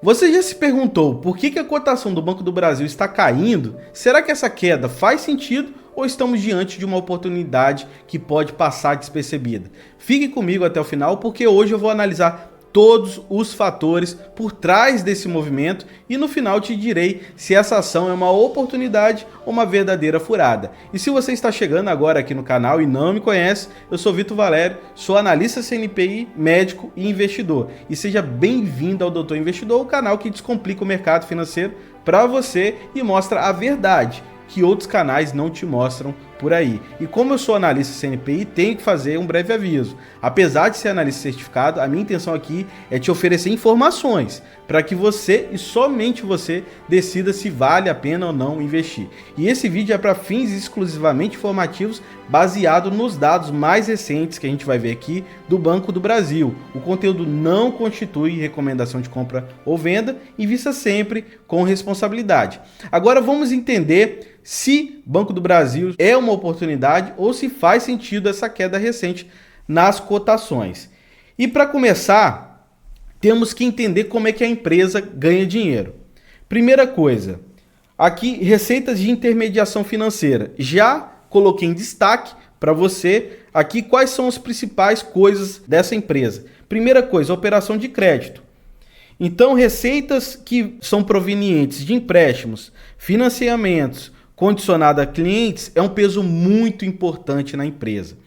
Você já se perguntou por que a cotação do Banco do Brasil está caindo? Será que essa queda faz sentido ou estamos diante de uma oportunidade que pode passar despercebida? Fique comigo até o final porque hoje eu vou analisar todos os fatores por trás desse movimento e no final te direi se essa ação é uma oportunidade ou uma verdadeira furada. E se você está chegando agora aqui no canal e não me conhece, eu sou Vitor Valério, sou analista CNPI, médico e investidor. E seja bem-vindo ao Doutor Investidor, o canal que descomplica o mercado financeiro para você e mostra a verdade que outros canais não te mostram por aí. E como eu sou analista CNPI, tenho que fazer um breve aviso. Apesar de ser analista certificado, a minha intenção aqui é te oferecer informações para que você e somente você decida se vale a pena ou não investir. E esse vídeo é para fins exclusivamente informativos, baseado nos dados mais recentes que a gente vai ver aqui do Banco do Brasil. O conteúdo não constitui recomendação de compra ou venda, invista sempre com responsabilidade. Agora vamos entender se Banco do Brasil é uma oportunidade ou se faz sentido essa queda recente nas cotações. E para começar, temos que entender como é que a empresa ganha dinheiro. Primeira coisa, aqui receitas de intermediação financeira. Já coloquei em destaque para você aqui quais são as principais coisas dessa empresa. Primeira coisa, operação de crédito. Então, receitas que são provenientes de empréstimos, financiamentos, condicionado a clientes é um peso muito importante na empresa.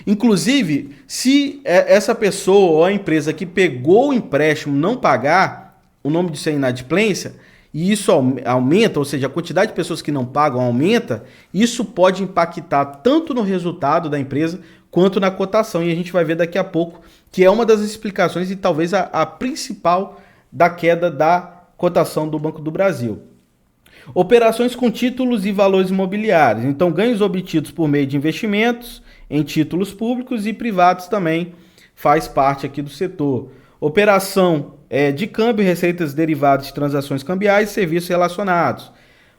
Inclusive, se essa pessoa ou a empresa que pegou o empréstimo não pagar, o nome disso é inadimplência, e isso aumenta, ou seja, a quantidade de pessoas que não pagam aumenta, isso pode impactar tanto no resultado da empresa quanto na cotação. E a gente vai ver daqui a pouco que é uma das explicações e talvez a principal da queda da cotação do Banco do Brasil. Operações com títulos e valores imobiliários. Então, ganhos obtidos por meio de investimentos em títulos públicos e privados também faz parte aqui do setor. Operação de câmbio, receitas derivadas de transações cambiais e serviços relacionados.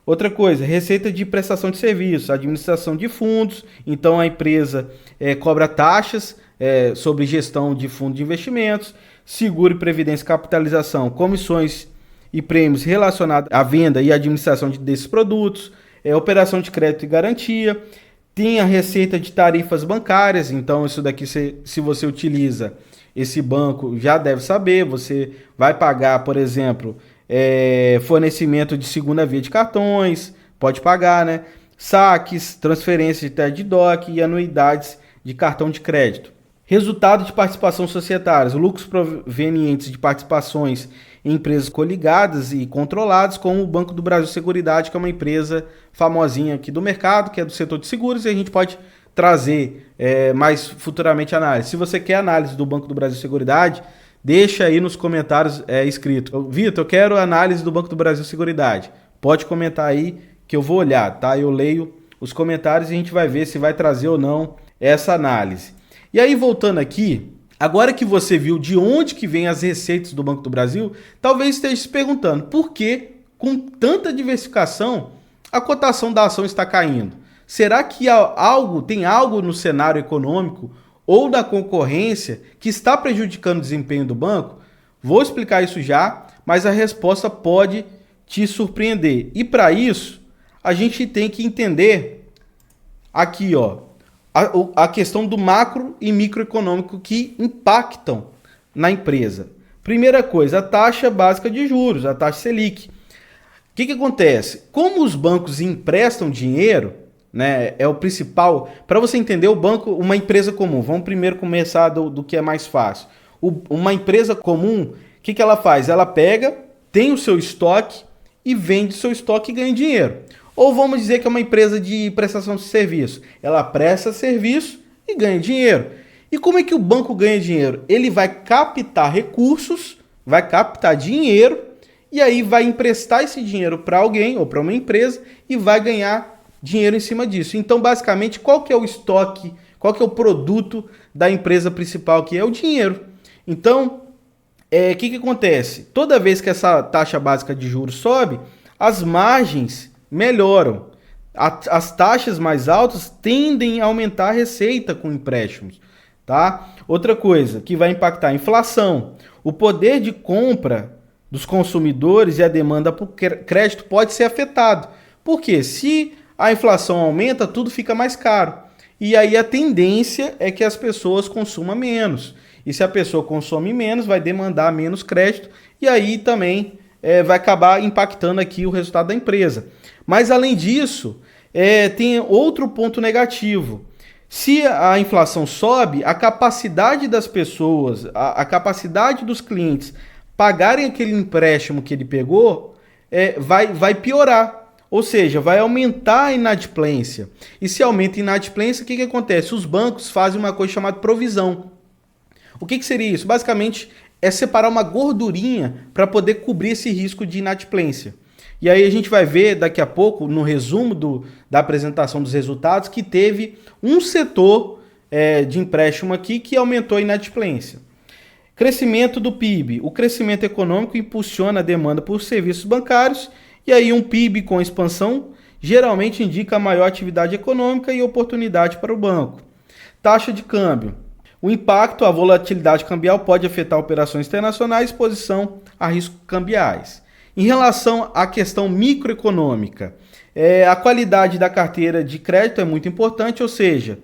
Outra coisa, receita de prestação de serviços, administração de fundos. Então, a empresa cobra taxas sobre gestão de fundos de investimentos, seguro e previdência e capitalização, comissões e prêmios relacionados à venda e administração desses produtos, operação de crédito e garantia, tem a receita de tarifas bancárias. Então isso daqui, se você utiliza esse banco, já deve saber, você vai pagar, por exemplo, fornecimento de segunda via de cartões, pode pagar, né? Saques, transferências de TED de DOC e anuidades de cartão de crédito. Resultado de participação societárias, lucros provenientes de participações em empresas coligadas e controladas, como o Banco do Brasil Seguridade, que é uma empresa famosinha aqui do mercado, que é do setor de seguros, e a gente pode trazer mais futuramente análise. Se você quer análise do Banco do Brasil Seguridade, deixa aí nos comentários escrito: Vitor, eu quero análise do Banco do Brasil Seguridade. Pode comentar aí que eu vou olhar, tá? Eu leio os comentários e a gente vai ver se vai trazer ou não essa análise. E aí, voltando aqui, agora que você viu de onde que vem as receitas do Banco do Brasil, talvez esteja se perguntando por que, com tanta diversificação, a cotação da ação está caindo. Será que tem algo no cenário econômico ou da concorrência que está prejudicando o desempenho do banco? Vou explicar isso já, mas a resposta pode te surpreender. E para isso, a gente tem que entender aqui, a questão do macro e microeconômico que impactam na empresa. Primeira coisa, a taxa básica de juros, a taxa Selic. O que acontece? Como os bancos emprestam dinheiro, né, é o principal. Para você entender o banco, uma empresa comum, vamos primeiro começar do que é mais fácil. Uma empresa comum, o que ela faz? Ela pega, tem o seu estoque e vende o seu estoque e ganha dinheiro. Ou vamos dizer que é uma empresa de prestação de serviço. Ela presta serviço e ganha dinheiro. E como é que o banco ganha dinheiro? Ele vai captar recursos, vai captar dinheiro e aí vai emprestar esse dinheiro para alguém ou para uma empresa e vai ganhar dinheiro em cima disso. Então, basicamente, qual que é o estoque, qual que é o produto da empresa principal, que é o dinheiro? Então, o que acontece? Toda vez que essa taxa básica de juros sobe, as margens melhoram. As taxas mais altas tendem a aumentar a receita com empréstimos, tá? Outra coisa que vai impactar a inflação. O poder de compra dos consumidores e a demanda por crédito pode ser afetado. Por quê? Se a inflação aumenta, tudo fica mais caro. E aí a tendência é que as pessoas consumam menos. E se a pessoa consome menos, vai demandar menos crédito e aí também vai acabar impactando aqui o resultado da empresa. Mas além disso, tem outro ponto negativo. Se a inflação sobe, a capacidade das pessoas, a capacidade dos clientes pagarem aquele empréstimo que ele pegou, vai piorar. Ou seja, vai aumentar a inadimplência. E se aumenta a inadimplência, o que acontece? Os bancos fazem uma coisa chamada provisão. O que seria isso? Basicamente, é separar uma gordurinha para poder cobrir esse risco de inadimplência. E aí a gente vai ver daqui a pouco, no resumo da apresentação dos resultados, que teve um setor de empréstimo aqui que aumentou a inadimplência. Crescimento do PIB. O crescimento econômico impulsiona a demanda por serviços bancários e aí um PIB com expansão geralmente indica maior atividade econômica e oportunidade para o banco. Taxa de câmbio. O impacto, a volatilidade cambial pode afetar operações internacionais e exposição a riscos cambiais. Em relação à questão microeconômica, a qualidade da carteira de crédito é muito importante, ou seja,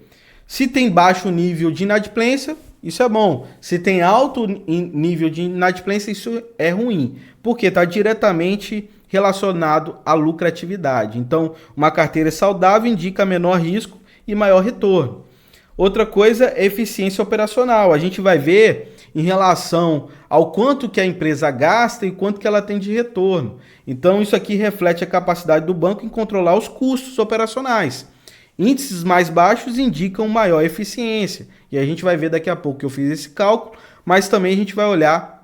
se tem baixo nível de inadimplência, isso é bom. Se tem alto nível de inadimplência, isso é ruim, porque está diretamente relacionado à lucratividade. Então, uma carteira saudável indica menor risco e maior retorno. Outra coisa é eficiência operacional. A gente vai ver em relação ao quanto que a empresa gasta e quanto que ela tem de retorno. Então, isso aqui reflete a capacidade do banco em controlar os custos operacionais. Índices mais baixos indicam maior eficiência. E a gente vai ver daqui a pouco que eu fiz esse cálculo, mas também a gente vai olhar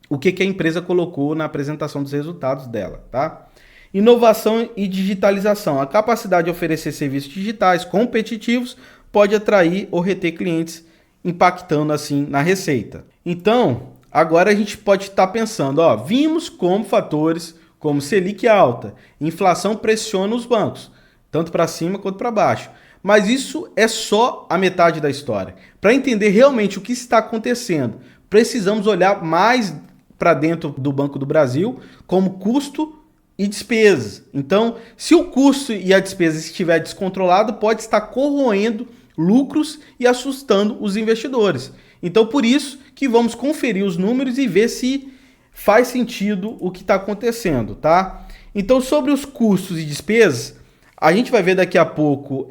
o que a empresa colocou na apresentação dos resultados dela, tá? Inovação e digitalização. A capacidade de oferecer serviços digitais competitivos pode atrair ou reter clientes, impactando assim na receita. Então, agora a gente pode estar pensando, vimos como fatores como Selic alta, inflação pressiona os bancos, tanto para cima quanto para baixo. Mas isso é só a metade da história. Para entender realmente o que está acontecendo, precisamos olhar mais para dentro do Banco do Brasil como custo e despesas. Então, se o custo e a despesa estiver descontrolado, pode estar corroendo lucros e assustando os investidores. Então, por isso que vamos conferir os números e ver se faz sentido o que está acontecendo, tá? Então, sobre os custos e despesas, a gente vai ver daqui a pouco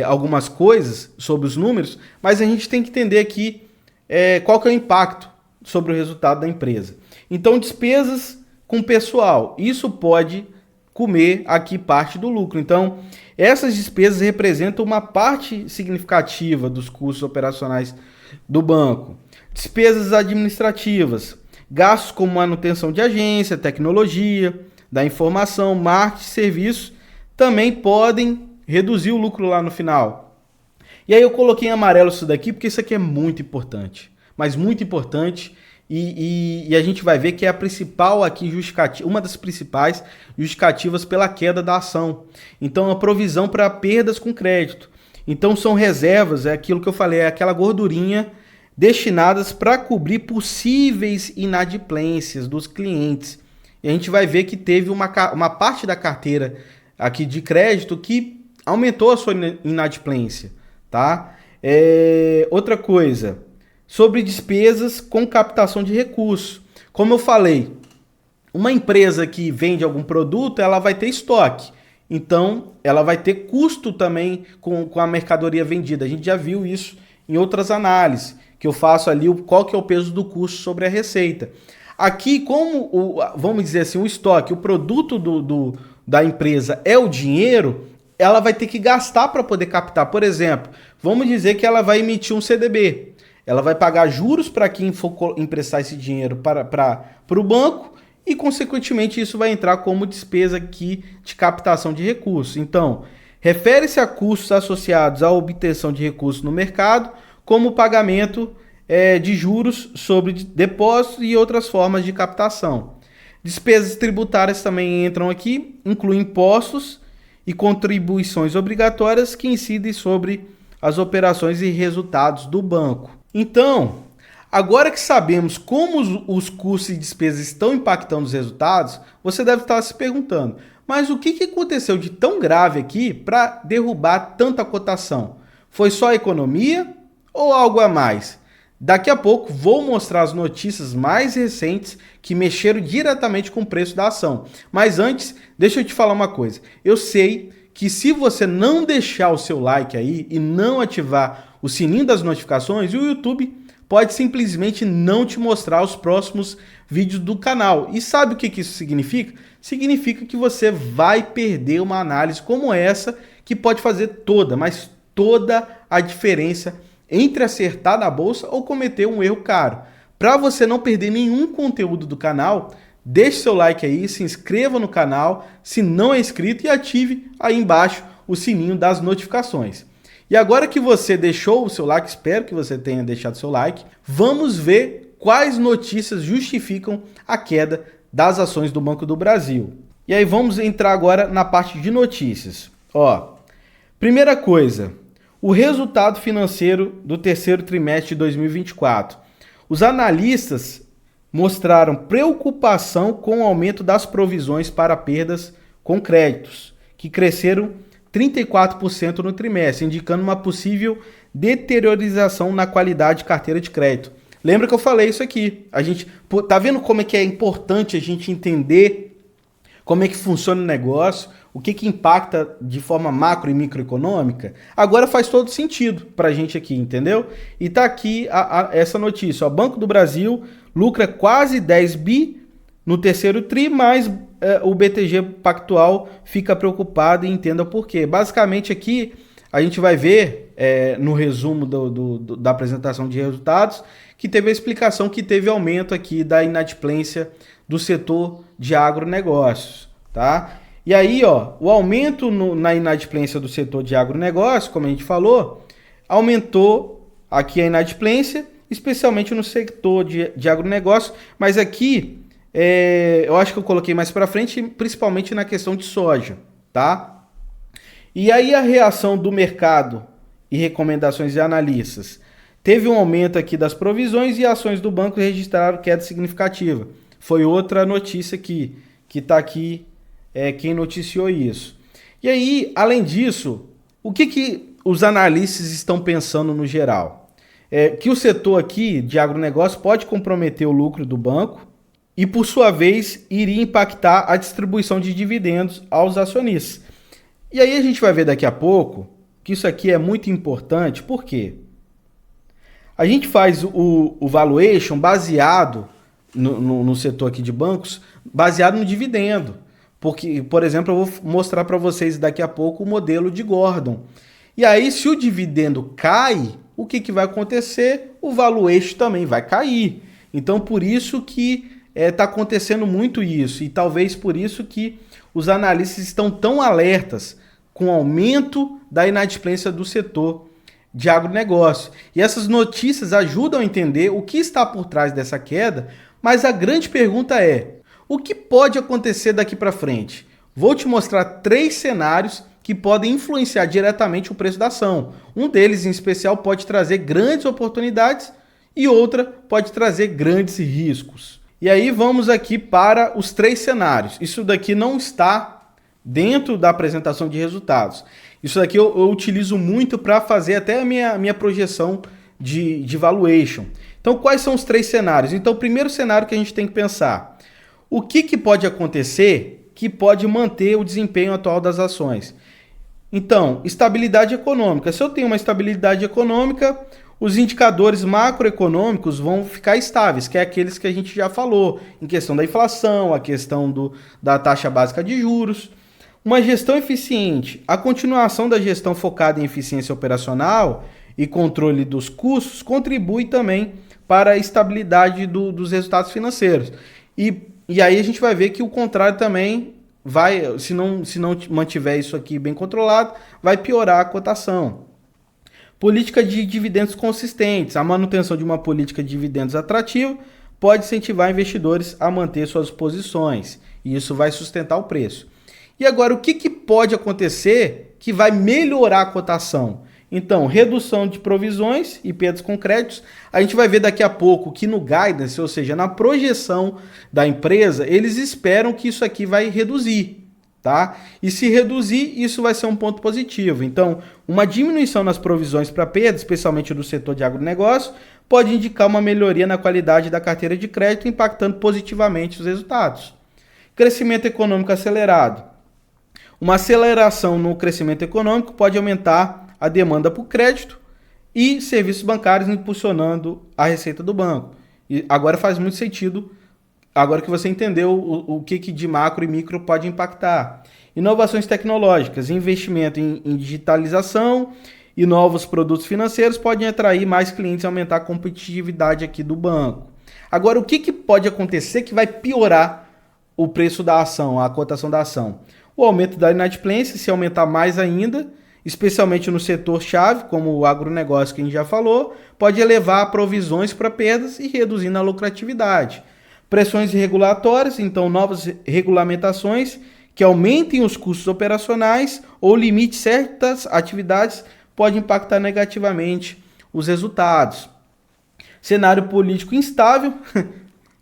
algumas coisas sobre os números, mas a gente tem que entender aqui qual que é o impacto sobre o resultado da empresa. Então, despesas com pessoal, isso pode comer aqui parte do lucro. Então, essas despesas representam uma parte significativa dos custos operacionais do banco. Despesas administrativas, gastos como manutenção de agência, tecnologia, da informação, marketing, serviços, também podem reduzir o lucro lá no final. E aí eu coloquei em amarelo isso daqui porque isso aqui é muito importante, mas muito importante. E a gente vai ver que é a principal aqui justificativa, uma das principais justificativas pela queda da ação. Então, a provisão para perdas com crédito. Então, são reservas, é aquilo que eu falei, é aquela gordurinha destinadas para cobrir possíveis inadimplências dos clientes. E a gente vai ver que teve uma parte da carteira aqui de crédito que aumentou a sua inadimplência, tá? Outra coisa, sobre despesas com captação de recursos. Como eu falei, uma empresa que vende algum produto, ela vai ter estoque. Então, ela vai ter custo também com a mercadoria vendida. A gente já viu isso em outras análises, que eu faço ali qual que é o peso do custo sobre a receita. Aqui, como, vamos dizer assim, o estoque, o produto da empresa é o dinheiro, ela vai ter que gastar para poder captar. Por exemplo, vamos dizer que ela vai emitir um CDB. Ela vai pagar juros para quem for emprestar esse dinheiro para o banco e, consequentemente, isso vai entrar como despesa aqui de captação de recursos. Então, refere-se a custos associados à obtenção de recursos no mercado, como o pagamento de juros sobre depósitos e outras formas de captação. Despesas tributárias também entram aqui, incluem impostos e contribuições obrigatórias que incidem sobre as operações e resultados do banco. Então, Agora que sabemos como os custos e despesas estão impactando os resultados, você deve estar se perguntando, mas o que aconteceu de tão grave aqui para derrubar tanta cotação? Foi só a economia ou algo a mais? Daqui a pouco vou mostrar as notícias mais recentes que mexeram diretamente com o preço da ação. Mas antes, deixa eu te falar uma coisa. Eu sei que se você não deixar o seu like aí e não ativar o sininho das notificações, o YouTube pode simplesmente não te mostrar os próximos vídeos do canal. E sabe o que isso significa? Significa que você vai perder uma análise como essa que pode fazer mas toda a diferença entre acertar na bolsa ou cometer um erro caro. Para você não perder nenhum conteúdo do canal, deixe seu like aí, se inscreva no canal, se não é inscrito, e ative aí embaixo o sininho das notificações. E agora que você deixou o seu like, espero que você tenha deixado seu like, vamos ver quais notícias justificam a queda das ações do Banco do Brasil. E aí vamos entrar agora na parte de notícias. Primeira coisa, o resultado financeiro do terceiro trimestre de 2024. Os analistas mostraram preocupação com o aumento das provisões para perdas com créditos, que cresceram 34% no trimestre, indicando uma possível deteriorização na qualidade de carteira de crédito. Lembra que eu falei isso aqui? A gente tá vendo como é que é importante a gente entender como é que funciona o negócio, o que impacta de forma macro e microeconômica? Agora faz todo sentido para a gente aqui, entendeu? E tá aqui essa notícia. O Banco do Brasil lucra quase 10 bi no terceiro tri, mas o BTG Pactual fica preocupado e entenda por quê. Basicamente aqui a gente vai ver no resumo da apresentação de resultados que teve a explicação que teve aumento aqui da inadimplência do setor de agronegócios, tá? E aí, o aumento na inadimplência do setor de agronegócio, como a gente falou, aumentou aqui a inadimplência, especialmente no setor de agronegócio, mas aqui eu acho que eu coloquei mais para frente, principalmente na questão de soja, tá? E aí a reação do mercado e recomendações de analistas. Teve um aumento aqui das provisões e ações do banco registraram queda significativa. Foi outra notícia que está aqui, quem noticiou isso. E aí, além disso, o que os analistas estão pensando no geral? Que o setor aqui de agronegócio pode comprometer o lucro do banco e, por sua vez, iria impactar a distribuição de dividendos aos acionistas. E aí a gente vai ver daqui a pouco que isso aqui é muito importante, por quê? A gente faz o valuation baseado no setor aqui de bancos, baseado no dividendo. Porque, por exemplo, eu vou mostrar para vocês daqui a pouco o modelo de Gordon. E aí, se o dividendo cai, o que vai acontecer? O valuation também vai cair. Então, por isso que está acontecendo muito isso. E talvez por isso que os analistas estão tão alertas com o aumento da inadimplência do setor de agronegócio. E essas notícias ajudam a entender o que está por trás dessa queda, mas a grande pergunta é: o que pode acontecer daqui para frente? Vou te mostrar 3 cenários que podem influenciar diretamente o preço da ação. Um deles, em especial, pode trazer grandes oportunidades e outra pode trazer grandes riscos. E aí vamos aqui para os 3 cenários. Isso daqui não está dentro da apresentação de resultados. Isso daqui eu utilizo muito para fazer até a minha projeção de valuation. Então, quais são os 3 cenários? Então, o primeiro cenário que a gente tem que pensar: o que pode acontecer que pode manter o desempenho atual das ações? Então, estabilidade econômica. Se eu tenho uma estabilidade econômica, os indicadores macroeconômicos vão ficar estáveis, que é aqueles que a gente já falou, em questão da inflação, a questão da taxa básica de juros. Uma gestão eficiente. A continuação da gestão focada em eficiência operacional e controle dos custos contribui também para a estabilidade dos resultados financeiros. E aí a gente vai ver que o contrário também vai, se não mantiver isso aqui bem controlado, vai piorar a cotação. Política de dividendos consistentes. A manutenção de uma política de dividendos atrativa pode incentivar investidores a manter suas posições. E isso vai sustentar o preço. E agora, o que pode acontecer que vai melhorar a cotação? Então, redução de provisões e perdas com créditos. A gente vai ver daqui a pouco que no guidance, ou seja, na projeção da empresa, eles esperam que isso aqui vai reduzir, tá? E se reduzir, isso vai ser um ponto positivo. Então, uma diminuição nas provisões para perdas, especialmente do setor de agronegócio, pode indicar uma melhoria na qualidade da carteira de crédito, impactando positivamente os resultados. Crescimento econômico acelerado. Uma aceleração no crescimento econômico pode aumentar a demanda por crédito e serviços bancários, impulsionando a receita do banco. E agora faz muito sentido, agora que você entendeu o que de macro e micro pode impactar. Inovações tecnológicas, investimento em digitalização e novos produtos financeiros podem atrair mais clientes e aumentar a competitividade aqui do banco. Agora, o que pode acontecer que vai piorar o preço da ação, a cotação da ação? O aumento da inadimplência, se aumentar mais ainda, especialmente no setor-chave, como o agronegócio que a gente já falou, pode elevar provisões para perdas e reduzindo a lucratividade. Pressões regulatórias, então novas regulamentações que aumentem os custos operacionais ou limitem certas atividades pode impactar negativamente os resultados. Cenário político instável,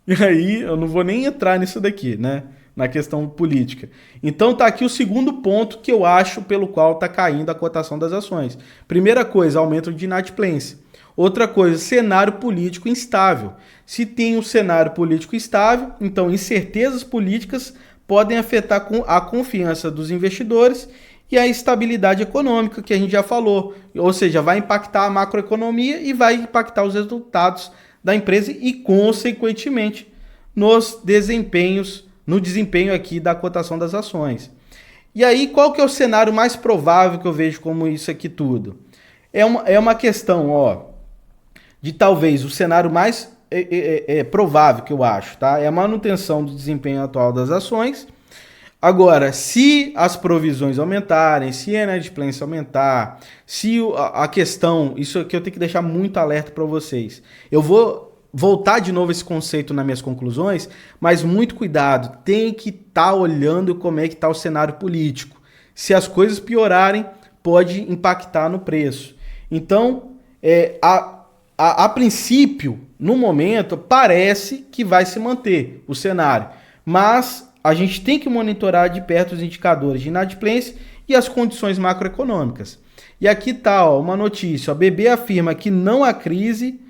e aí eu não vou nem entrar nisso daqui, né? Na questão política. Então tá aqui o segundo ponto que eu acho pelo qual tá caindo a cotação das ações. Primeira coisa, aumento de inadimplência. Outra coisa, cenário político instável. Se tem um cenário político instável, então incertezas políticas podem afetar a confiança dos investidores e a estabilidade econômica que a gente já falou. Ou seja, vai impactar a macroeconomia e vai impactar os resultados da empresa e, consequentemente, no desempenho aqui da cotação das ações. E aí, qual que é o cenário mais provável que eu vejo como isso aqui tudo? É uma questão, de talvez o cenário mais provável que eu acho, tá? É a manutenção do desempenho atual das ações. Agora, se as provisões aumentarem, se a inadimplência aumentar, se a questão, isso aqui eu tenho que deixar muito alerta para vocês. Eu vou voltar de novo esse conceito nas minhas conclusões, mas muito cuidado, tem que estar olhando como é que está o cenário político. Se as coisas piorarem, pode impactar no preço. Então, a princípio, no momento, parece que vai se manter o cenário, mas a gente tem que monitorar de perto os indicadores de inadimplência e as condições macroeconômicas. E aqui está uma notícia, a BB afirma que não há crise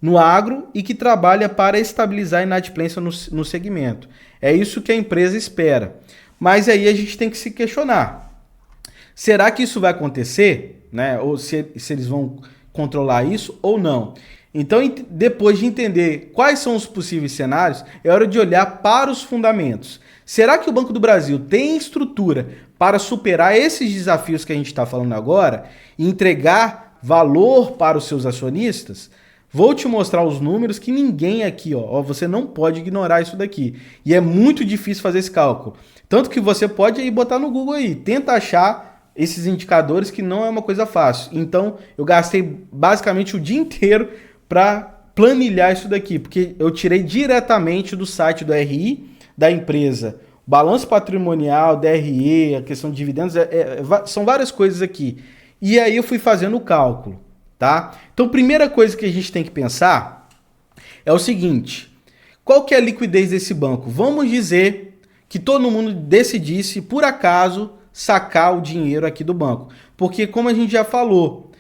no agro e que trabalha para estabilizar a inadimplência no segmento. É isso que a empresa espera. Mas aí a gente tem que se questionar. Será que isso vai acontecer? Né? Ou se eles vão controlar isso ou não? Então, depois de entender quais são os possíveis cenários, é hora de olhar para os fundamentos. Será que o Banco do Brasil tem estrutura para superar esses desafios que a gente está falando agora e entregar valor para os seus acionistas? Vou te mostrar os números que ninguém aqui, você não pode ignorar isso daqui. E é muito difícil fazer esse cálculo. Tanto que você pode ir botar no Google aí, tenta achar esses indicadores que não é uma coisa fácil. Então, eu gastei basicamente o dia inteiro para planilhar isso daqui, porque eu tirei diretamente do site do RI da empresa. Balanço patrimonial, DRE, a questão de dividendos, são várias coisas aqui. E aí eu fui fazendo o cálculo. Tá? Então, primeira coisa que a gente tem que pensar é o seguinte: qual que é a liquidez desse banco? Vamos dizer que todo mundo decidisse, por acaso, sacar o dinheiro aqui do banco. Porque, como a gente já falou,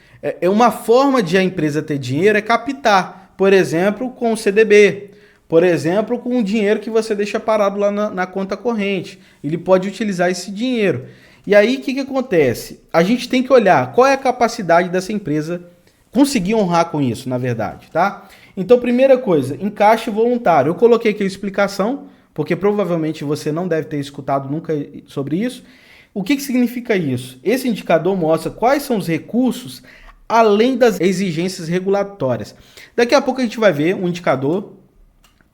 uma forma de a empresa ter dinheiro é captar, por exemplo, com o CDB, por exemplo, com o dinheiro que você deixa parado lá na conta corrente. Ele pode utilizar esse dinheiro. E aí, o que acontece? A gente tem que olhar qual é a capacidade dessa empresa conseguir honrar com isso, na verdade, tá? Então, primeira coisa, encaixe voluntário. Eu coloquei aqui a explicação, porque provavelmente você não deve ter escutado nunca sobre isso. O que significa isso? Esse indicador mostra quais são os recursos além das exigências regulatórias. Daqui a pouco a gente vai ver um indicador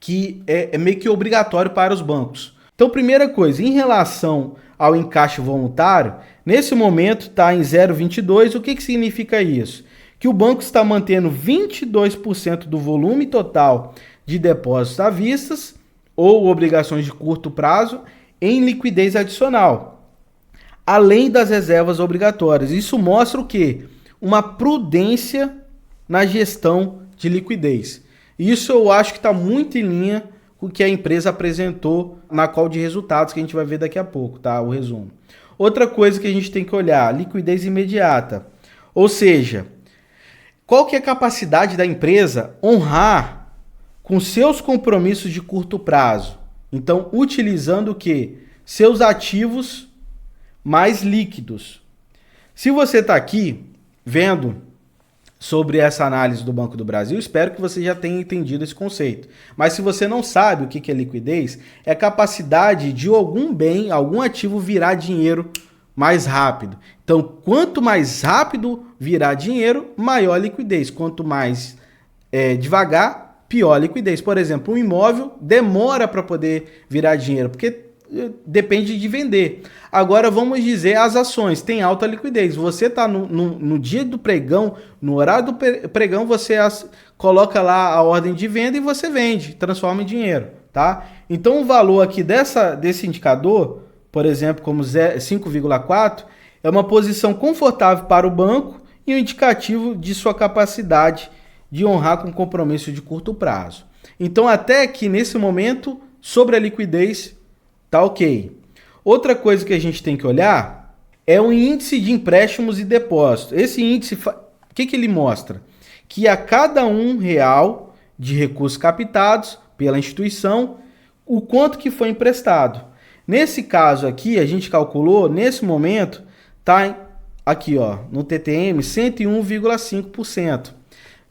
que é meio que obrigatório para os bancos. Então, primeira coisa, em relação ao encaixe voluntário, nesse momento está em 0,22. O que significa isso? Que o banco está mantendo 22% do volume total de depósitos à vista ou obrigações de curto prazo em liquidez adicional, além das reservas obrigatórias. Isso mostra o quê? uma prudência na gestão de liquidez. Isso eu acho que está muito em linha com o que a empresa apresentou na call de resultados, que a gente vai ver daqui a pouco, tá? O resumo. Outra coisa que a gente tem que olhar, liquidez imediata. Ou seja, qual que é a capacidade da empresa honrar com seus compromissos de curto prazo? Então, utilizando o quê? Seus ativos mais líquidos. Se você está aqui vendo sobre essa análise do Banco do Brasil, espero que você já tenha entendido esse conceito. Mas se você não sabe o que é liquidez, é a capacidade de algum bem, algum ativo virar dinheiro mais rápido. Então, quanto mais rápido virar dinheiro, maior a liquidez. Quanto mais devagar, pior a liquidez. Por exemplo, um imóvel demora para poder virar dinheiro, porque depende de vender. Agora vamos dizer as ações, tem alta liquidez. Você está no dia do pregão, no horário do pregão, você coloca lá a ordem de venda e você vende, transforma em dinheiro, tá? Então o valor aqui desse indicador, por exemplo, como 5,4, é uma posição confortável para o banco e um indicativo de sua capacidade de honrar com compromisso de curto prazo. Então até que nesse momento, sobre a liquidez, tá ok. Outra coisa que a gente tem que olhar é o índice de empréstimos e depósitos. Esse índice, o que ele mostra? Que a cada R$1 de recursos captados pela instituição, o quanto que foi emprestado. Nesse caso aqui, a gente calculou, nesse momento, tá aqui ó, no TTM, 101,5%.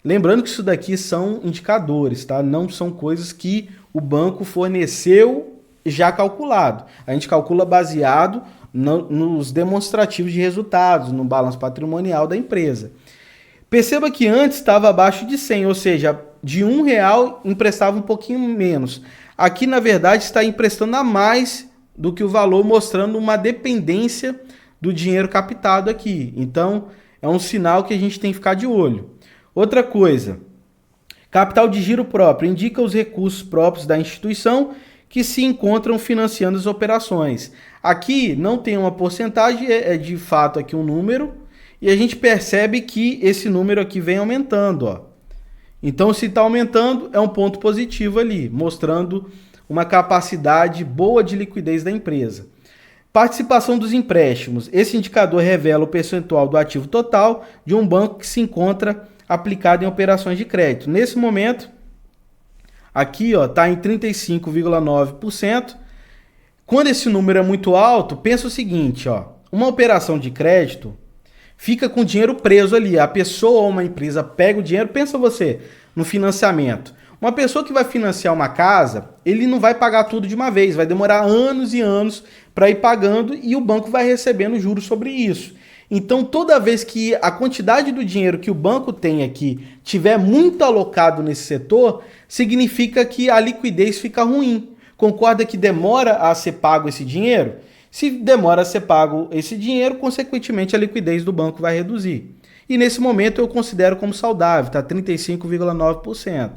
Lembrando que isso daqui são indicadores, tá? Não são coisas que o banco forneceu já calculado. A gente calcula baseado nos demonstrativos de resultados, no balanço patrimonial da empresa. Perceba que antes estava abaixo de 100, ou seja, de R$1 emprestava um pouquinho menos. Aqui, na verdade, está emprestando a mais do que o valor, mostrando uma dependência do dinheiro captado aqui. Então, é um sinal que a gente tem que ficar de olho. Outra coisa, capital de giro próprio indica os recursos próprios da instituição que se encontram financiando as operações. Aqui não tem uma porcentagem, é de fato aqui um número, e a gente percebe que esse número aqui vem aumentando, ó. Então, se está aumentando, é um ponto positivo ali, mostrando uma capacidade boa de liquidez da empresa. Participação dos empréstimos. Esse indicador revela o percentual do ativo total de um banco que se encontra aplicado em operações de crédito. Nesse momento, aqui está em 35,9%. Quando esse número é muito alto, pensa o seguinte, ó, uma operação de crédito fica com o dinheiro preso ali. A pessoa ou uma empresa pega o dinheiro, pensa você, no financiamento. Uma pessoa que vai financiar uma casa, ele não vai pagar tudo de uma vez, vai demorar anos e anos para ir pagando e o banco vai recebendo juros sobre isso. Então, toda vez que a quantidade do dinheiro que o banco tem aqui tiver muito alocado nesse setor, significa que a liquidez fica ruim. Concorda que demora a ser pago esse dinheiro? Se demora a ser pago esse dinheiro, consequentemente a liquidez do banco vai reduzir. E nesse momento eu considero como saudável, está 35,9%.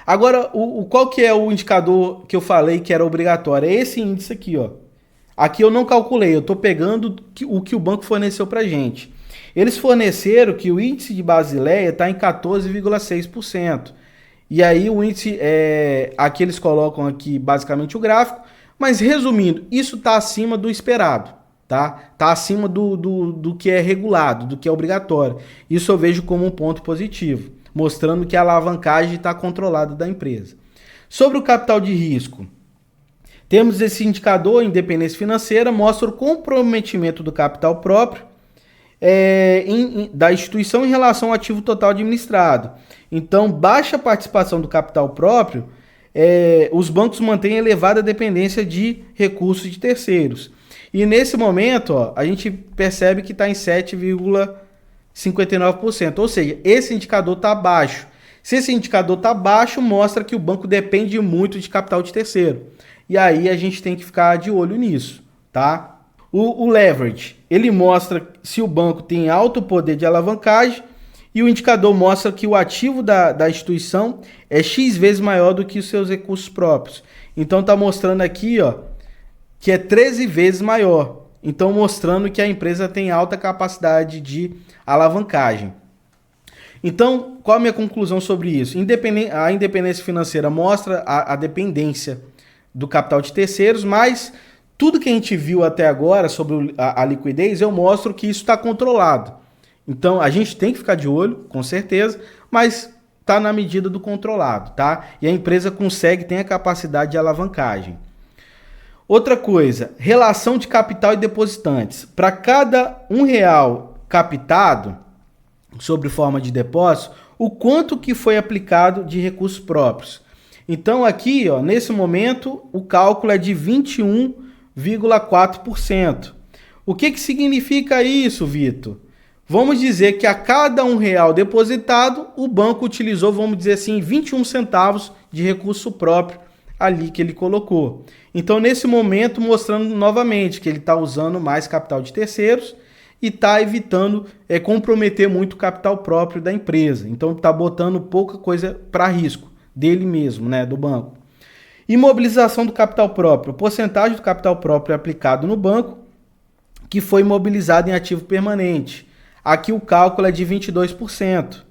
Agora, qual que é o indicador que eu falei que era obrigatório? É esse índice aqui, ó. Aqui eu não calculei, eu estou pegando o que o banco forneceu para a gente. Eles forneceram que o índice de Basileia está em 14,6%. E aí o índice, aqui eles colocam aqui basicamente o gráfico, mas resumindo, isso está acima do esperado, tá? Está acima do que é regulado, do que é obrigatório. Isso eu vejo como um ponto positivo, mostrando que a alavancagem está controlada da empresa. Sobre o capital de risco, temos esse indicador, independência financeira, mostra o comprometimento do capital próprio da instituição em relação ao ativo total administrado. Então, baixa participação do capital próprio, os bancos mantêm elevada dependência de recursos de terceiros. E nesse momento, ó, a gente percebe que está em 7,59%, ou seja, esse indicador está baixo. Se esse indicador está baixo, mostra que o banco depende muito de capital de terceiro. E aí a gente tem que ficar de olho nisso, tá? O leverage, ele mostra se o banco tem alto poder de alavancagem e o indicador mostra que o ativo da instituição é X vezes maior do que os seus recursos próprios. Então tá mostrando aqui, ó, que é 13 vezes maior. então mostrando que a empresa tem alta capacidade de alavancagem. Então, qual a minha conclusão sobre isso? A independência financeira mostra a dependência do capital de terceiros, mas tudo que a gente viu até agora sobre a liquidez, eu mostro que isso está controlado. Então, a gente tem que ficar de olho, com certeza, mas está na medida do controlado, tá? E a empresa tem a capacidade de alavancagem. Outra coisa, relação de capital e depositantes. Para cada R$1 captado, sobre forma de depósito, o quanto que foi aplicado de recursos próprios. Então aqui, ó, nesse momento, o cálculo é de 21,4%. O que significa isso, Vitor? Vamos dizer que a cada R$1 depositado, o banco utilizou, vamos dizer assim, 21 centavos de recurso próprio ali que ele colocou. Então, nesse momento, mostrando novamente que ele está usando mais capital de terceiros e está evitando comprometer muito o capital próprio da empresa. Então, está botando pouca coisa para risco dele mesmo, né, do banco. Imobilização do capital próprio. Porcentagem do capital próprio aplicado no banco que foi imobilizado em ativo permanente. Aqui o cálculo é de 22%.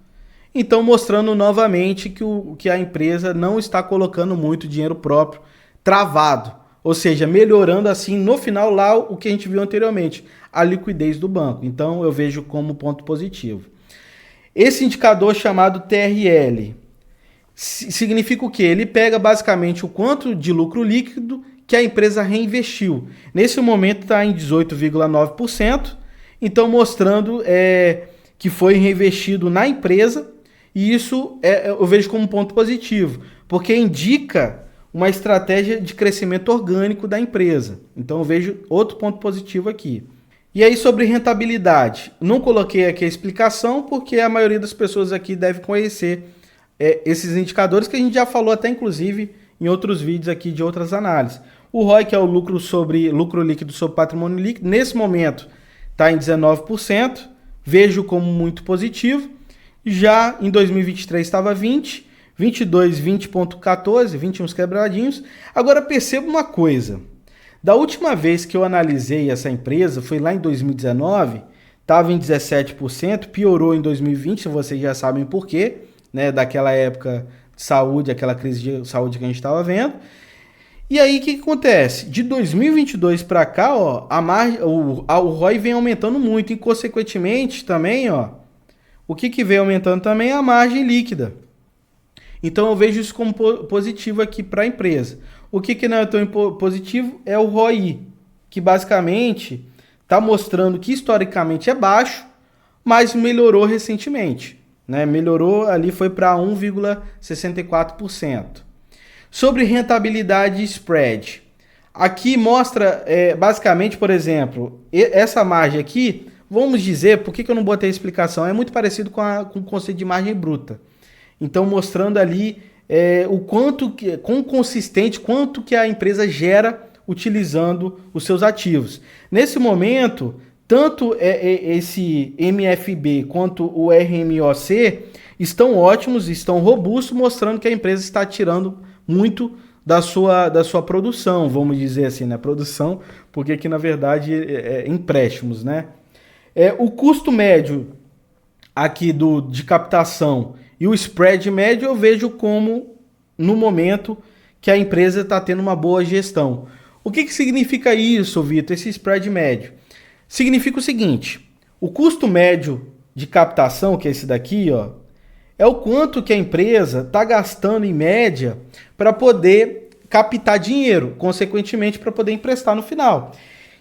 Então, mostrando novamente que a empresa não está colocando muito dinheiro próprio travado. Ou seja, melhorando assim, no final, lá o que a gente viu anteriormente, a liquidez do banco. Então, eu vejo como ponto positivo. Esse indicador chamado TRL significa o quê? Ele pega basicamente o quanto de lucro líquido que a empresa reinvestiu. Nesse momento está em 18,9%. Então, mostrando que foi reinvestido na empresa. E isso eu vejo como um ponto positivo, porque indica uma estratégia de crescimento orgânico da empresa. Então eu vejo outro ponto positivo aqui. E aí sobre rentabilidade, não coloquei aqui a explicação porque a maioria das pessoas aqui deve conhecer esses indicadores que a gente já falou até inclusive em outros vídeos aqui de outras análises. O ROI, que é o lucro líquido sobre patrimônio líquido, nesse momento está em 19%, vejo como muito positivo. Já em 2023 estava 20, 22, 20,14, 20 uns quebradinhos. Agora perceba uma coisa, da última vez que eu analisei essa empresa, foi lá em 2019, estava em 17%, piorou em 2020, vocês já sabem por quê, né, daquela época de saúde, aquela crise de saúde que a gente estava vendo. E aí o que acontece? De 2022 para cá, ó, o ROI vem aumentando muito e consequentemente também, ó, o que vem aumentando também é a margem líquida. Então eu vejo isso como positivo aqui para a empresa. O que não é tão positivo é o ROI, que basicamente está mostrando que historicamente é baixo, mas melhorou recentemente. Né? Melhorou ali, foi para 1,64%. Sobre rentabilidade e spread. Aqui mostra basicamente, por exemplo, essa margem aqui, vamos dizer, por que eu não botei a explicação? É muito parecido com o conceito de margem bruta. Então, mostrando ali o quão consistente, quanto que a empresa gera utilizando os seus ativos. Nesse momento, tanto esse MFB quanto o RMOC estão ótimos, estão robustos, mostrando que a empresa está tirando muito da sua produção, vamos dizer assim, né? Produção, porque aqui na verdade empréstimos, né? O custo médio aqui de captação e o spread médio eu vejo como, no momento, que a empresa está tendo uma boa gestão. O que significa isso, Vitor, esse spread médio? Significa o seguinte, o custo médio de captação, que é esse daqui, ó, é o quanto que a empresa está gastando em média para poder captar dinheiro, consequentemente para poder emprestar no final.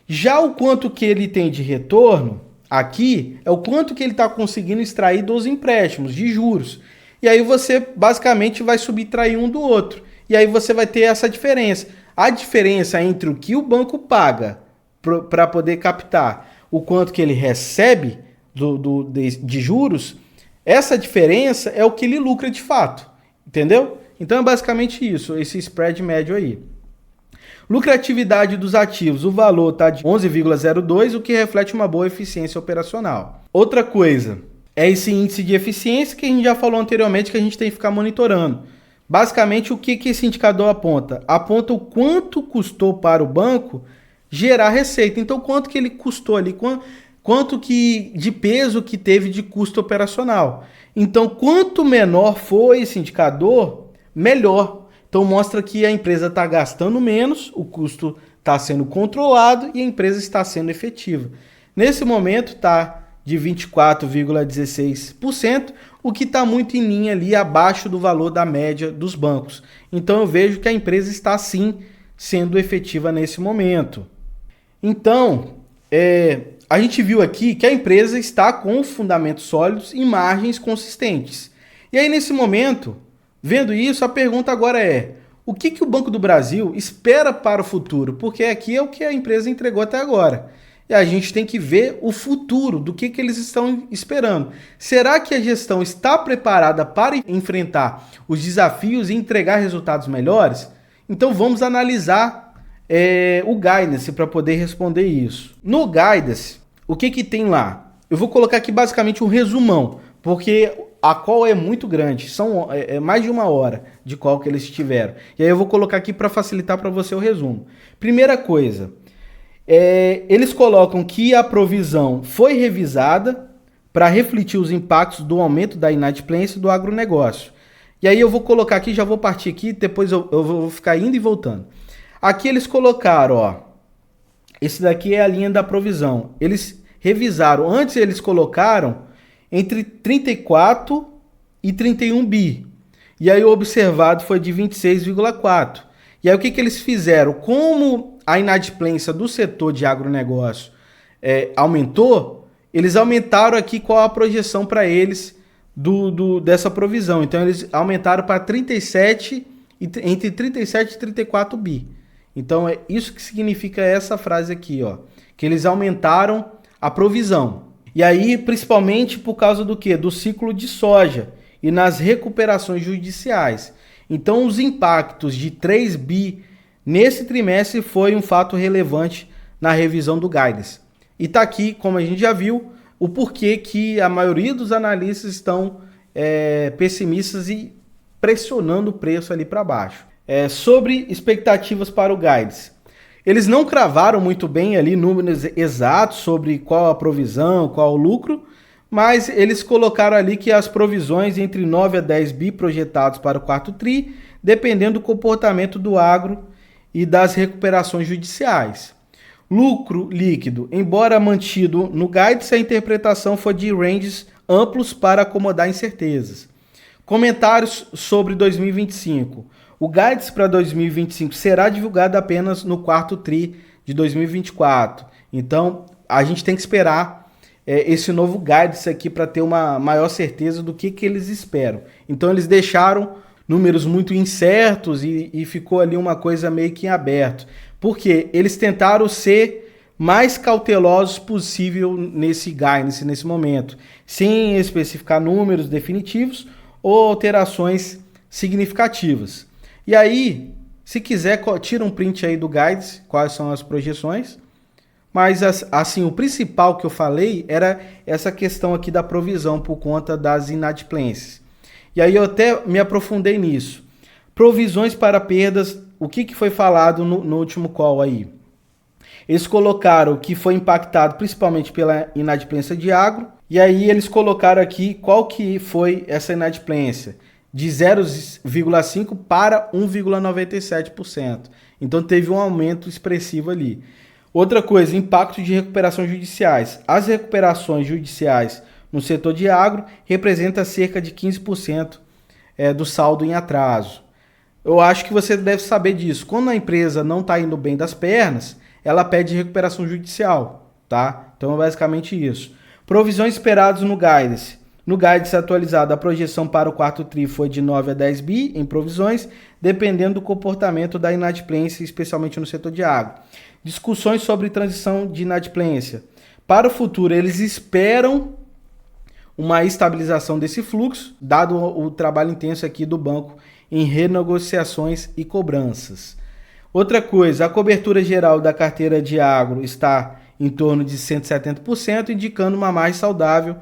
Já o quanto que ele tem de retorno, aqui, é o quanto que ele está conseguindo extrair dos empréstimos, de juros. E aí você basicamente vai subtrair um do outro. E aí você vai ter essa diferença. A diferença entre o que o banco paga para poder captar, o quanto que ele recebe de juros, essa diferença é o que ele lucra de fato. Entendeu? Então é basicamente isso, esse spread médio aí. Lucratividade dos ativos, o valor está de 11,02, o que reflete uma boa eficiência operacional. Outra coisa, é esse índice de eficiência que a gente já falou anteriormente, que a gente tem que ficar monitorando. Basicamente, o que esse indicador aponta? Aponta o quanto custou para o banco gerar receita. Então, quanto que ele custou ali? Quanto que de peso que teve de custo operacional? Então, quanto menor foi esse indicador, melhor. Então, mostra que a empresa está gastando menos, o custo está sendo controlado e a empresa está sendo efetiva. Nesse momento, está de 24,16%, o que está muito em linha ali abaixo do valor da média dos bancos. Então, eu vejo que a empresa está sim sendo efetiva nesse momento. Então, a gente viu aqui que a empresa está com fundamentos sólidos e margens consistentes. E aí, nesse momento, vendo isso, a pergunta agora é: o que o Banco do Brasil espera para o futuro? Porque aqui é o que a empresa entregou até agora. E a gente tem que ver o futuro, do que eles estão esperando. Será que a gestão está preparada para enfrentar os desafios e entregar resultados melhores? Então vamos analisar o Guidance para poder responder isso. No Guidance, o que tem lá? Eu vou colocar aqui basicamente um resumão, porque a call é muito grande, são mais de 1 hora de call que eles tiveram. E aí eu vou colocar aqui para facilitar para você o resumo. Primeira coisa, eles colocam que a provisão foi revisada para refletir os impactos do aumento da inadimplência do agronegócio. E aí eu vou colocar aqui, já vou partir aqui, depois eu vou ficar indo e voltando. Aqui eles colocaram, ó, esse daqui é a linha da provisão. Eles revisaram, antes eles colocaram entre 34 e 31 bi. E aí o observado foi de 26,4. E aí o que eles fizeram? Como a inadimplência do setor de agronegócio aumentou, eles aumentaram aqui qual a projeção para eles dessa provisão. Então eles aumentaram para 37, entre 37 e 34 bi. Então é isso que significa essa frase aqui, ó, que eles aumentaram a provisão. E aí, principalmente por causa do quê? Do ciclo de soja e nas recuperações judiciais. Então, os impactos de 3 bi nesse trimestre foi um fato relevante na revisão do Guidance. E está aqui, como a gente já viu, o porquê que a maioria dos analistas estão pessimistas e pressionando o preço ali para baixo. Sobre expectativas para o Guidance. Eles não cravaram muito bem ali números exatos sobre qual a provisão, qual o lucro, mas eles colocaram ali que as provisões entre 9 a 10 bi projetados para o quarto tri, dependendo do comportamento do agro e das recuperações judiciais. Lucro líquido, embora mantido no guidance, a interpretação foi de ranges amplos para acomodar incertezas. Comentários sobre 2025. O guidance para 2025 será divulgado apenas no quarto tri de 2024. Então, a gente tem que esperar esse novo guidance aqui para ter uma maior certeza do que eles esperam. Então, eles deixaram números muito incertos e ficou ali uma coisa meio que em aberto. Porque eles tentaram ser mais cautelosos possível nesse guidance, nesse momento, sem especificar números definitivos ou alterações significativas. E aí, se quiser, tira um print aí do guidance, quais são as projeções. Mas, assim, o principal que eu falei era essa questão aqui da provisão por conta das inadimplências. E aí eu até me aprofundei nisso. Provisões para perdas, o que foi falado no último call aí? Eles colocaram que foi impactado principalmente pela inadimplência de agro. E aí eles colocaram aqui qual que foi essa inadimplência. De 0,5% para 1,97%. Então teve um aumento expressivo ali. Outra coisa, impacto de recuperações judiciais. As recuperações judiciais no setor de agro representam cerca de 15% do saldo em atraso. Eu acho que você deve saber disso. Quando a empresa não está indo bem das pernas, ela pede recuperação judicial, tá? Então é basicamente isso. Provisões esperadas no guidance. No guidance atualizado, a projeção para o quarto tri foi de 9 a 10 bi em provisões, dependendo do comportamento da inadimplência, especialmente no setor de agro. Discussões sobre transição de inadimplência. Para o futuro, eles esperam uma estabilização desse fluxo, dado o trabalho intenso aqui do banco em renegociações e cobranças. Outra coisa, a cobertura geral da carteira de agro está em torno de 170%, indicando uma margem saudável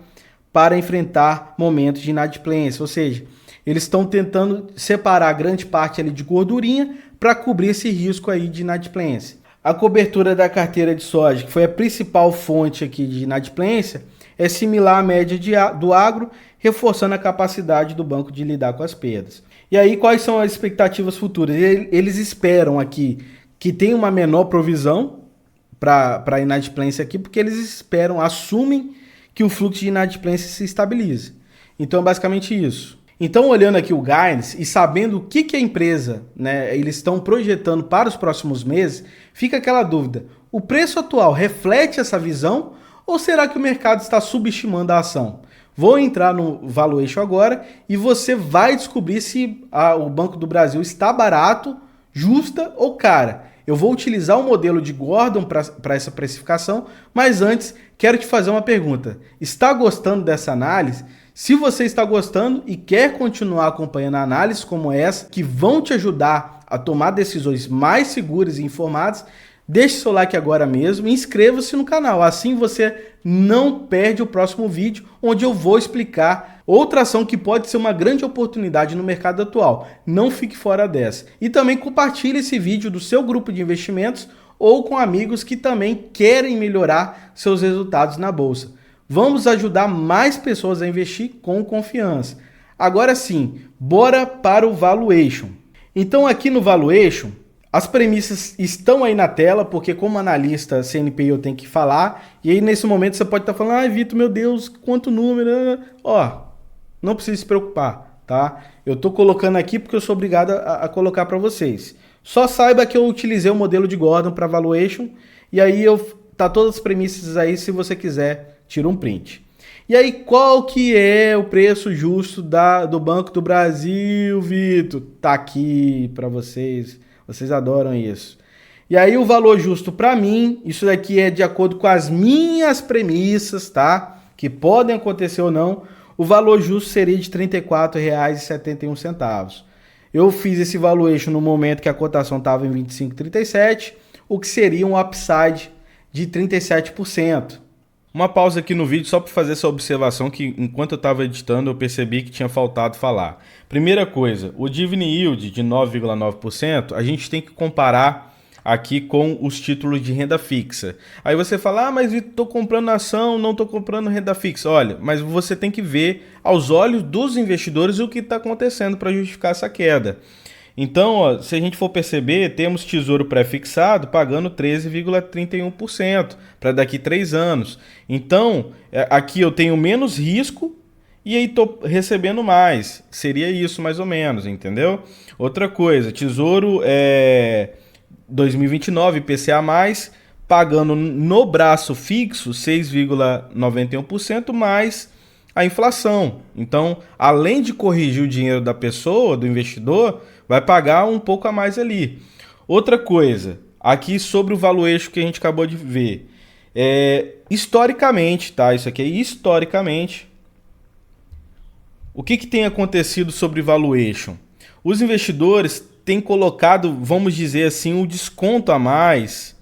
para enfrentar momentos de inadimplência, ou seja, eles estão tentando separar grande parte ali de gordurinha para cobrir esse risco aí de inadimplência. a cobertura da carteira de soja, que foi a principal fonte aqui de inadimplência, é similar à média do agro, reforçando a capacidade do banco de lidar com as perdas. E aí, quais são as expectativas futuras? Eles esperam aqui que tenha uma menor provisão para a inadimplência aqui, porque eles assumem que o fluxo de inadimplência se estabilize. Então, é basicamente isso. Então, olhando aqui o guidance e sabendo o que a empresa, né, eles estão projetando para os próximos meses, fica aquela dúvida: o preço atual reflete essa visão ou será que o mercado está subestimando a ação? Vou entrar no valuation agora e você vai descobrir se o Banco do Brasil está barato, justa ou cara. Eu vou utilizar o modelo de Gordon para essa precificação, mas antes quero te fazer uma pergunta. Está gostando dessa análise? Se você está gostando e quer continuar acompanhando análises como essa, que vão te ajudar a tomar decisões mais seguras e informadas, deixe seu like agora mesmo e inscreva-se no canal. Assim você não perde o próximo vídeo, onde eu vou explicar outra ação que pode ser uma grande oportunidade no mercado atual. Não fique fora dessa. E também compartilhe esse vídeo do seu grupo de investimentos ou com amigos que também querem melhorar seus resultados na bolsa. Vamos ajudar mais pessoas a investir com confiança. Agora sim, bora para o valuation. Então aqui no valuation, as premissas estão aí na tela, porque como analista CNPI eu tenho que falar, e aí nesse momento você pode estar falando: ai Vitor, meu Deus, quanto número, ó, não precisa se preocupar, tá? Eu tô colocando aqui porque eu sou obrigado a colocar para vocês. Só saiba que eu utilizei o modelo de Gordon para valuation, e aí tá todas as premissas aí, se você quiser, tira um print. E aí, qual que é o preço justo do Banco do Brasil, Vitor? Tá aqui para vocês. Vocês adoram isso. E aí o valor justo para mim, isso daqui é de acordo com as minhas premissas, tá? Que podem acontecer ou não. O valor justo seria de R$ 34,71. Eu fiz esse valuation no momento que a cotação estava em 25,37, o que seria um upside de 37%. Uma pausa aqui no vídeo só para fazer essa observação que enquanto eu estava editando eu percebi que tinha faltado falar. Primeira coisa, o dividend yield de 9,9%, a gente tem que comparar aqui com os títulos de renda fixa. Aí você fala: ah, mas estou comprando ação, não estou comprando renda fixa. Olha, mas você tem que ver aos olhos dos investidores o que está acontecendo para justificar essa queda. Então, ó, se a gente for perceber, temos tesouro pré-fixado pagando 13,31% para daqui 3 anos. Então, aqui eu tenho menos risco e aí estou recebendo mais. Seria isso mais ou menos, entendeu? Outra coisa, tesouro 2029 IPCA+, pagando no braço fixo 6,91% mais a inflação. Então, além de corrigir o dinheiro da pessoa, do investidor, vai pagar um pouco a mais ali. Outra coisa, aqui sobre o valuation que a gente acabou de ver. Historicamente, tá? Isso aqui é historicamente. O que tem acontecido sobre valuation? Os investidores têm colocado, vamos dizer assim, um desconto a mais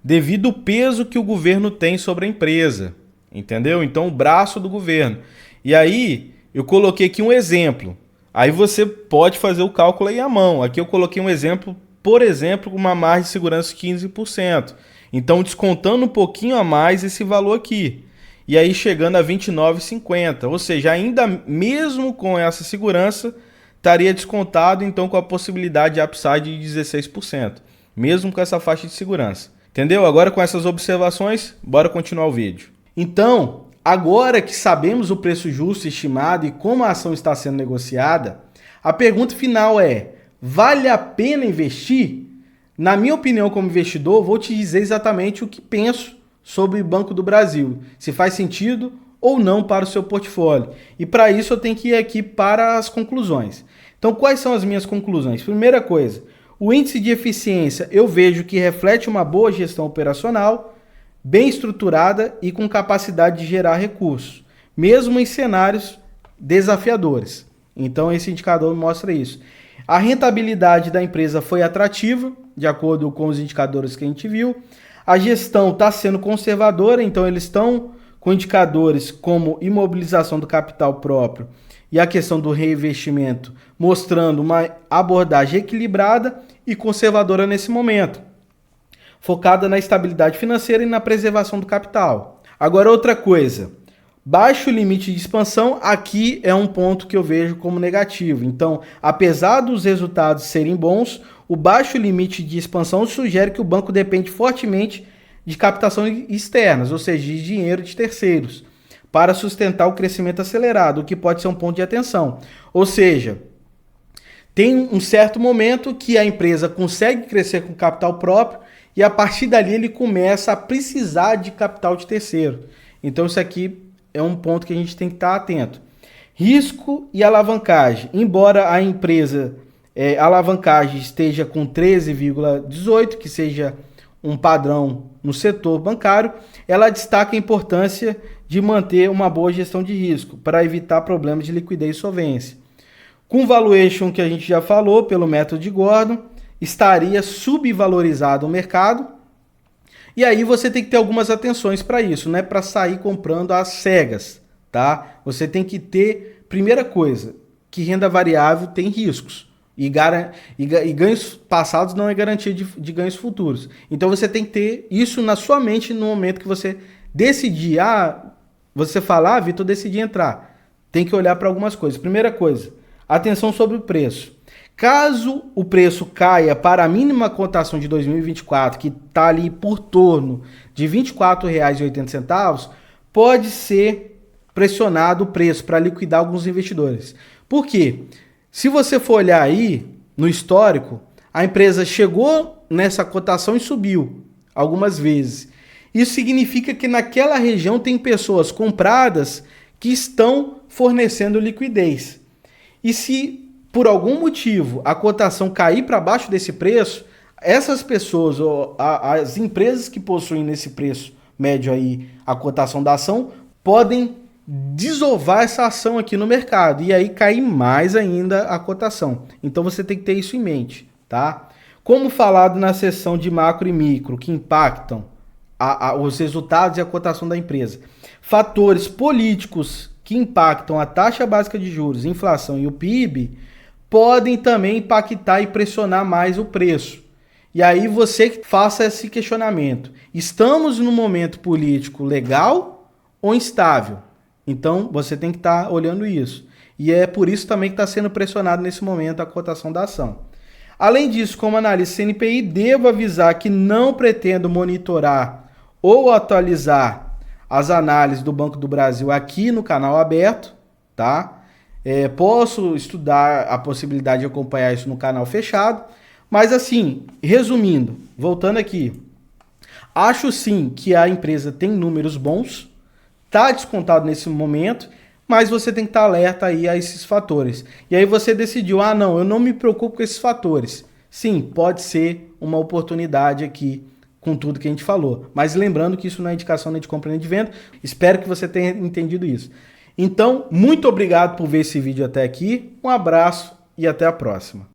devido ao peso que o governo tem sobre a empresa. Entendeu? Então, o braço do governo. E aí, eu coloquei aqui um exemplo. Aí você pode fazer o cálculo aí à mão. Aqui eu coloquei um exemplo, por exemplo, com uma margem de segurança de 15%. Então, descontando um pouquinho a mais esse valor aqui. E aí chegando a 29,50. Ou seja, ainda mesmo com essa segurança, estaria descontado então com a possibilidade de upside de 16%. Mesmo com essa faixa de segurança. Entendeu? Agora com essas observações, bora continuar o vídeo. Então, agora que sabemos o preço justo estimado e como a ação está sendo negociada, a pergunta final é: vale a pena investir? Na minha opinião como investidor, vou te dizer exatamente o que penso sobre o Banco do Brasil, se faz sentido ou não para o seu portfólio. E para isso eu tenho que ir aqui para as conclusões. Então, quais são as minhas conclusões? Primeira coisa, o índice de eficiência eu vejo que reflete uma boa gestão operacional, bem estruturada e com capacidade de gerar recursos, mesmo em cenários desafiadores. Então esse indicador mostra isso. A rentabilidade da empresa foi atrativa, de acordo com os indicadores que a gente viu. A gestão está sendo conservadora, então eles estão com indicadores como imobilização do capital próprio e a questão do reinvestimento, mostrando uma abordagem equilibrada e conservadora nesse momento. focada na estabilidade financeira e na preservação do capital. Agora, outra coisa, baixo limite de expansão, aqui é um ponto que eu vejo como negativo. Então, apesar dos resultados serem bons, o baixo limite de expansão sugere que o banco depende fortemente de captação externas, ou seja, de dinheiro de terceiros, para sustentar o crescimento acelerado, o que pode ser um ponto de atenção. Ou seja, tem um certo momento que a empresa consegue crescer com capital próprio e a partir dali ele começa a precisar de capital de terceiro. Então isso aqui é um ponto que a gente tem que estar atento. Risco e alavancagem. Embora a empresa alavancagem esteja com 13,18, que seja um padrão no setor bancário, ela destaca a importância de manter uma boa gestão de risco para evitar problemas de liquidez e solvência. Com valuation que a gente já falou, pelo método de Gordon, estaria subvalorizado o mercado. E aí você tem que ter algumas atenções para isso, não é para sair comprando às cegas, tá? Você tem que ter, primeira coisa, que renda variável tem riscos. E ganhos passados não é garantia de ganhos futuros. Então você tem que ter isso na sua mente no momento que você decidir. Você falar, Vitor, decidi entrar. Tem que olhar para algumas coisas. Primeira coisa, atenção sobre o preço. Caso o preço caia para a mínima cotação de 2024, que está ali por torno de R$ 24,80, pode ser pressionado o preço para liquidar alguns investidores. Por quê? Se você for olhar aí no histórico, a empresa chegou nessa cotação e subiu algumas vezes. Isso significa que naquela região tem pessoas compradas que estão fornecendo liquidez. E se por algum motivo a cotação cair para baixo desse preço, essas pessoas, ou as empresas que possuem nesse preço médio aí a cotação da ação, podem desovar essa ação aqui no mercado e aí cair mais ainda a cotação. Então você tem que ter isso em mente, tá? Como falado na seção de macro e micro que impactam os resultados e a cotação da empresa, fatores políticos que impactam a taxa básica de juros, inflação e o PIB podem também impactar e pressionar mais o preço. E aí você faça esse questionamento. Estamos num momento político legal ou instável? Então, você tem que estar olhando isso. E é por isso também que está sendo pressionado nesse momento a cotação da ação. Além disso, como analista CNPI, devo avisar que não pretendo monitorar ou atualizar as análises do Banco do Brasil aqui no canal aberto, tá? Posso estudar a possibilidade de acompanhar isso no canal fechado, mas assim, resumindo, voltando aqui, acho sim que a empresa tem números bons, está descontado nesse momento, mas você tem que estar alerta aí a esses fatores. E aí você decidiu, não, eu não me preocupo com esses fatores. Sim, pode ser uma oportunidade aqui com tudo que a gente falou. Mas lembrando que isso não é indicação nem de compra nem de venda. Espero que você tenha entendido isso. Então, muito obrigado por ver esse vídeo até aqui. Um abraço e até a próxima.